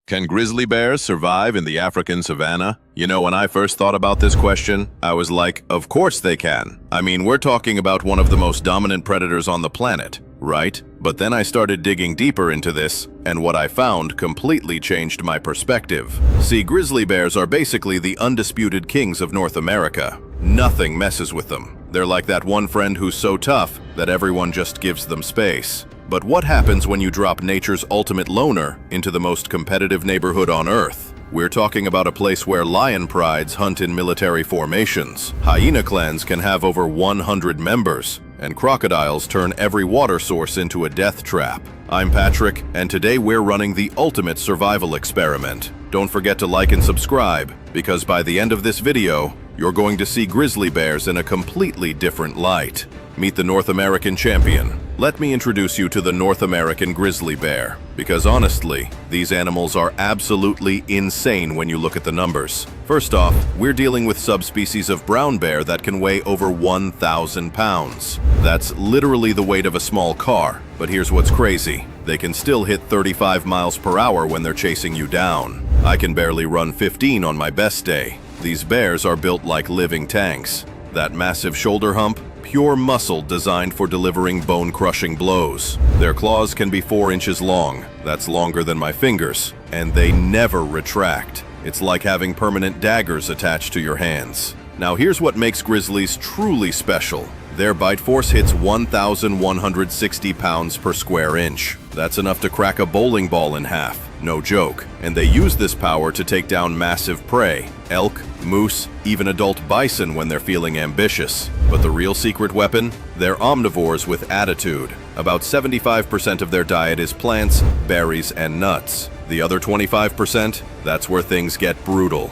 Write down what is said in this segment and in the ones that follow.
Can grizzly bears survive in the African savanna? You know, when I first thought about this question, I was like, of course they can. I mean, we're talking about one of the most dominant predators on the planet, right? But then I started digging deeper into this, and what I found completely changed my perspective. See, grizzly bears are basically the undisputed kings of North America. Nothing messes with them. They're like that one friend who's so tough that everyone just gives them space. But what happens when you drop nature's ultimate loner into the most competitive neighborhood on Earth? We're talking about a place where lion prides hunt in military formations, hyena clans can have over 100 members, and crocodiles turn every water source into a death trap. I'm Patrick, and today we're running the ultimate survival experiment. Don't forget to like and subscribe, because by the end of this video, you're going to see grizzly bears in a completely different light. Meet the North American champion. Let me introduce you to the North American grizzly bear, because honestly, these animals are absolutely insane when you look at the numbers. First off, we're dealing with subspecies of brown bear that can weigh over 1,000 pounds. That's literally the weight of a small car, but here's what's crazy. They can still hit 35 miles per hour when they're chasing you down. I can barely run 15 on my best day. These bears are built like living tanks. That massive shoulder hump, pure muscle designed for delivering bone-crushing blows. Their claws can be 4 inches long, that's longer than my fingers, and they never retract. It's like having permanent daggers attached to your hands. Now here's what makes grizzlies truly special. Their bite force hits 1,160 pounds per square inch. That's enough to crack a bowling ball in half, no joke. And they use this power to take down massive prey, elk, moose, even adult bison when they're feeling ambitious. But the real secret weapon? They're omnivores with attitude. About 75% of their diet is plants, berries, and nuts. The other 25%? That's where things get brutal.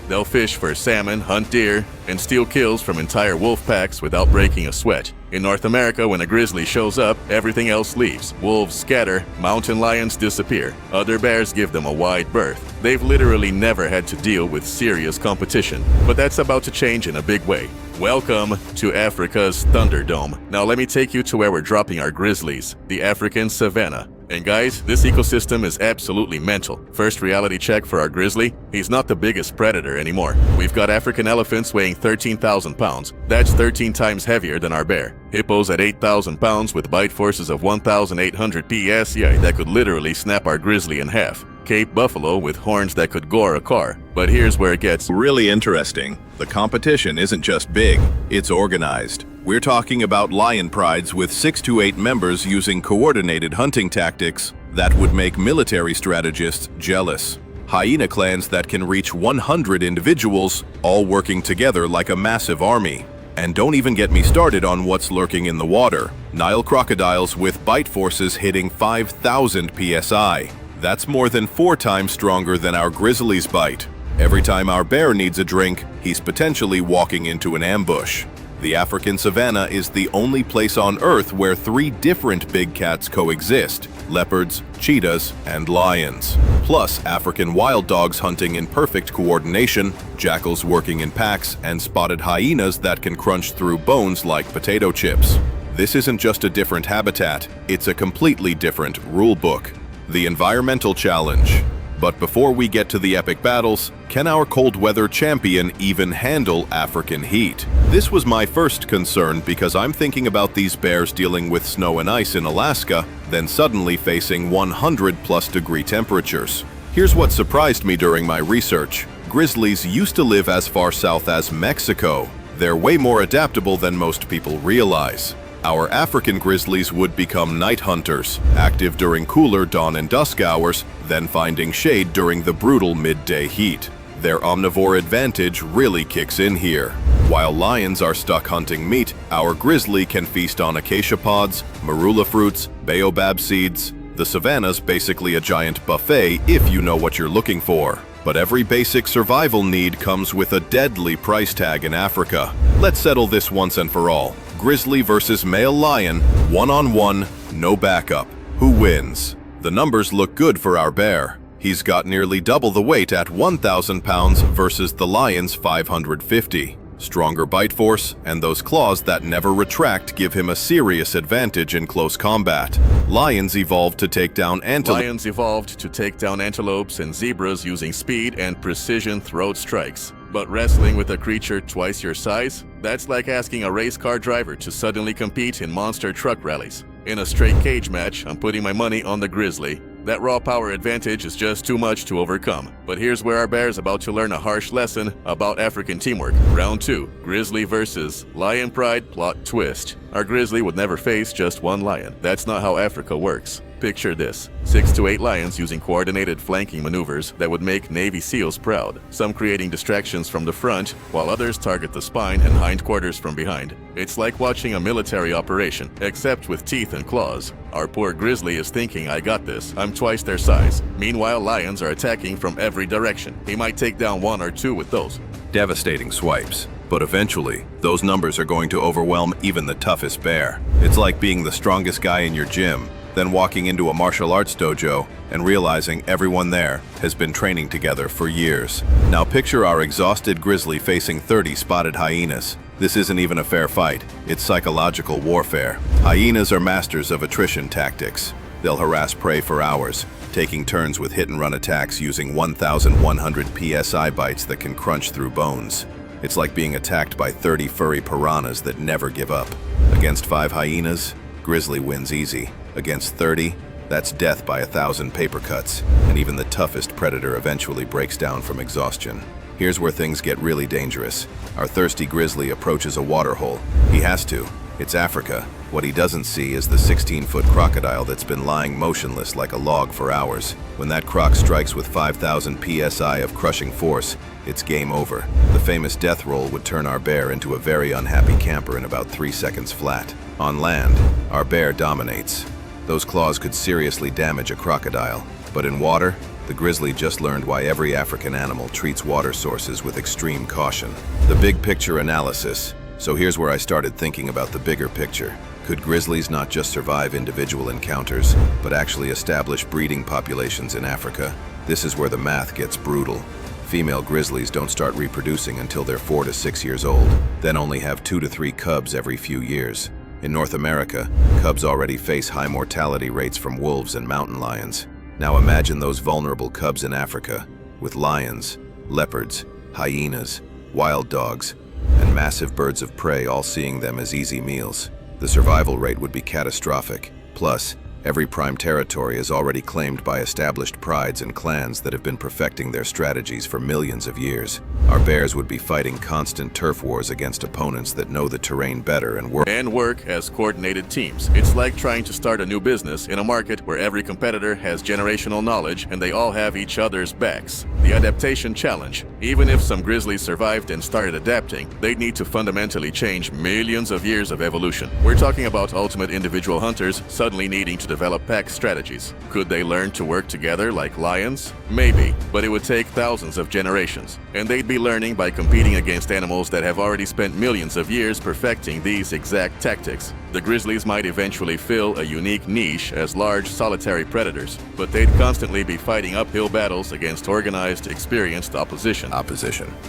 They'll fish for salmon, hunt deer, and steal kills from entire wolf packs without breaking a sweat. In North America, when a grizzly shows up, everything else leaves. Wolves scatter, mountain lions disappear. Other bears give them a wide berth. They've literally never had to deal with serious competition. But that's about to change in a big way. Welcome to Africa's Thunderdome. Now let me take you to where we're dropping our grizzlies, the African savanna. And guys, this ecosystem is absolutely mental. First reality check for our grizzly, he's not the biggest predator anymore. We've got African elephants weighing 13,000 pounds. That's 13 times heavier than our bear. Hippos at 8,000 pounds with bite forces of 1,800 PS, yeah, that could literally snap our grizzly in half. Cape buffalo with horns that could gore a car. But here's where it gets really interesting. The competition isn't just big, it's organized. We're talking about lion prides with 6 to 8 members using coordinated hunting tactics that would make military strategists jealous. Hyena clans that can reach 100 individuals, all working together like a massive army. And don't even get me started on what's lurking in the water. Nile crocodiles with bite forces hitting 5,000 psi. That's more than 4 times stronger than our grizzly's bite. Every time our bear needs a drink, he's potentially walking into an ambush. The African savanna is the only place on Earth where 3 different big cats coexist: leopards, cheetahs, and lions. Plus African wild dogs hunting in perfect coordination, jackals working in packs, and spotted hyenas that can crunch through bones like potato chips. This isn't just a different habitat, it's a completely different rule book. The environmental challenge. But before we get to the epic battles, can our cold weather champion even handle African heat? This was my first concern because I'm thinking about these bears dealing with snow and ice in Alaska, then suddenly facing 100+ degree temperatures. Here's what surprised me during my research. Grizzlies used to live as far south as Mexico. They're way more adaptable than most people realize. Our African grizzlies would become night hunters, active during cooler dawn and dusk hours, then finding shade during the brutal midday heat. Their omnivore advantage really kicks in here. While lions are stuck hunting meat, our grizzly can feast on acacia pods, marula fruits, baobab seeds. The savanna's basically a giant buffet if you know what you're looking for. But every basic survival need comes with a deadly price tag in Africa. Let's settle this once and for all. Grizzly versus male lion, one-on-one, no backup. Who wins? The numbers look good for our bear. He's got nearly double the weight at 1,000 pounds versus the lion's 550. stronger bite force, and those claws that never retract give him a serious advantage in close combat. Lions evolved to take down antelopes and zebras using speed and precision throat strikes. But wrestling with a creature twice your size? That's like asking a race car driver to suddenly compete in monster truck rallies. In a straight cage match, I'm putting my money on the grizzly. That raw power advantage is just too much to overcome. But here's where our bear's about to learn a harsh lesson about African teamwork. Round 2, Grizzly versus Lion Pride plot twist. Our grizzly would never face just one lion. That's not how Africa works. Picture this, 6 to 8 lions using coordinated flanking maneuvers that would make Navy SEALs proud, some creating distractions from the front, while others target the spine and hindquarters from behind. It's like watching a military operation, except with teeth and claws. Our poor grizzly is thinking, I got this, I'm twice their size. Meanwhile, lions are attacking from every direction. He might take down 1 or 2 with those. Devastating swipes. But eventually, those numbers are going to overwhelm even the toughest bear. It's like being the strongest guy in your gym, then walking into a martial arts dojo and realizing everyone there has been training together for years. Now picture our exhausted grizzly facing 30 spotted hyenas. This isn't even a fair fight, it's psychological warfare. Hyenas are masters of attrition tactics. They'll harass prey for hours, taking turns with hit-and-run attacks using 1,100 psi bites that can crunch through bones. It's like being attacked by 30 furry piranhas that never give up. Against 5 hyenas, grizzly wins easy. Against 30, that's death by 1,000 paper cuts, and even the toughest predator eventually breaks down from exhaustion. Here's where things get really dangerous. Our thirsty grizzly approaches a waterhole. He has to. It's Africa. What he doesn't see is the 16-foot crocodile that's been lying motionless like a log for hours. When that croc strikes with 5,000 psi of crushing force, it's game over. The famous death roll would turn our bear into a very unhappy camper in about 3 seconds flat. On land, our bear dominates. Those claws could seriously damage a crocodile. But in water, the grizzly just learned why every African animal treats water sources with extreme caution. The big picture analysis. So here's where I started thinking about the bigger picture. Could grizzlies not just survive individual encounters, but actually establish breeding populations in Africa? This is where the math gets brutal. Female grizzlies don't start reproducing until they're 4 to 6 years old, then only have 2 to 3 cubs every few years. In North America, cubs already face high mortality rates from wolves and mountain lions. Now imagine those vulnerable cubs in Africa, with lions, leopards, hyenas, wild dogs, and massive birds of prey all seeing them as easy meals. The survival rate would be catastrophic. Plus, every prime territory is already claimed by established prides and clans that have been perfecting their strategies for millions of years. Our bears would be fighting constant turf wars against opponents that know the terrain better and work as coordinated teams. It's like trying to start a new business in a market where every competitor has generational knowledge and they all have each other's backs. The adaptation challenge. Even if some grizzlies survived and started adapting, they'd need to fundamentally change millions of years of evolution. We're talking about ultimate individual hunters suddenly needing to develop pack strategies. Could they learn to work together like lions? Maybe, but it would take thousands of generations. And they'd be learning by competing against animals that have already spent millions of years perfecting these exact tactics. The grizzlies might eventually fill a unique niche as large solitary predators, but they'd constantly be fighting uphill battles against organized, experienced opposition.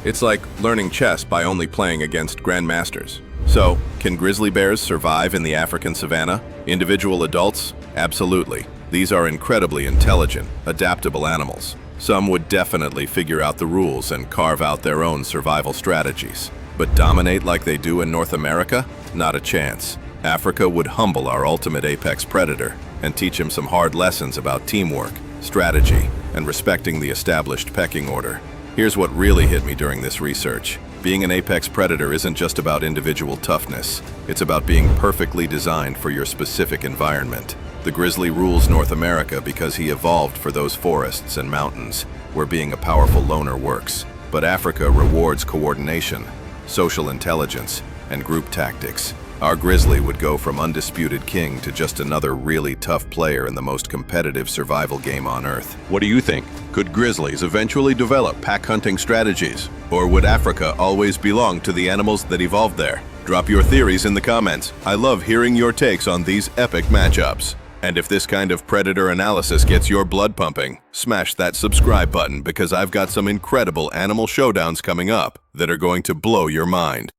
It's like learning chess by only playing against grandmasters. So, can grizzly bears survive in the African savanna? Individual adults? Absolutely. These are incredibly intelligent, adaptable animals. Some would definitely figure out the rules and carve out their own survival strategies. But dominate like they do in North America? Not a chance. Africa would humble our ultimate apex predator and teach him some hard lessons about teamwork, strategy, and respecting the established pecking order. Here's what really hit me during this research. Being an apex predator isn't just about individual toughness. It's about being perfectly designed for your specific environment. The grizzly rules North America because he evolved for those forests and mountains where being a powerful loner works. But Africa rewards coordination, social intelligence, and group tactics. Our grizzly would go from undisputed king to just another really tough player in the most competitive survival game on Earth. What do you think? Could grizzlies eventually develop pack hunting strategies? Or would Africa always belong to the animals that evolved there? Drop your theories in the comments. I love hearing your takes on these epic matchups. And if this kind of predator analysis gets your blood pumping, smash that subscribe button because I've got some incredible animal showdowns coming up that are going to blow your mind.